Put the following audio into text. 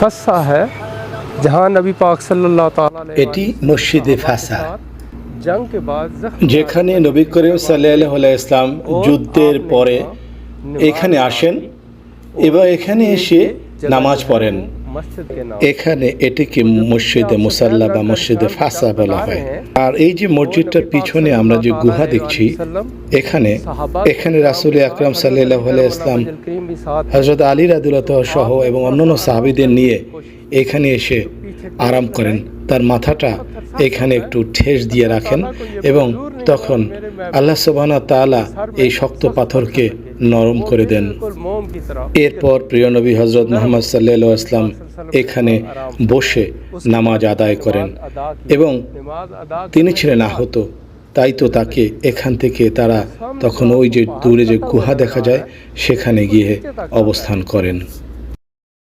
फस्सा है जहाँ नबी पाक सल्लल्लाहु ताला अलैहि এটি মসজিদে ফাসা, जंग के बाद যেখানে নবী করিম সাল্লাল্লাহু আলাইহি ইসলাম যুদ্ধের পরে এখানে আসেন এবং এখানে এসে নামাজ পড়েন। मस्जिद के नाम এখানে এটিকে মসজিদে মুসাল্লা বা মসজিদে ফাসা বলা হয়। আর এই যে মসজিদটার পিছনে আমরা যে গুহা দেখছি, এখানে রাসূল আকরাম সাল্লাল্লাহু আলাইহি ইসলাম হযরত আলী রাদিয়াল্লাহু সহ এবং অন্যান্য সাহাবীদের নিয়ে এখানে এসে আরাম করেন। তার মাথাটা এখানে একটু ঠেস দিয়ে রাখেন এবং তখন আল্লাহ সুবহানাহু ওয়া তাআলা এই শক্ত পাথরকে নরম করে দেন। मोम की तरह এরপর প্রিয় নবী হযরত মুহাম্মদ সাল্লাল্লাহু আলাইহি ওয়াসাল্লাম এখানে বসে নামাজ আদায় করেন এবং नमाज अदा তিনি ছিলেন আহত, তাই তো তাকে এখান থেকে তারা তখন ওই যে দূরে যে গুহা দেখা যায় সেখানে গিয়ে অবস্থান করেন।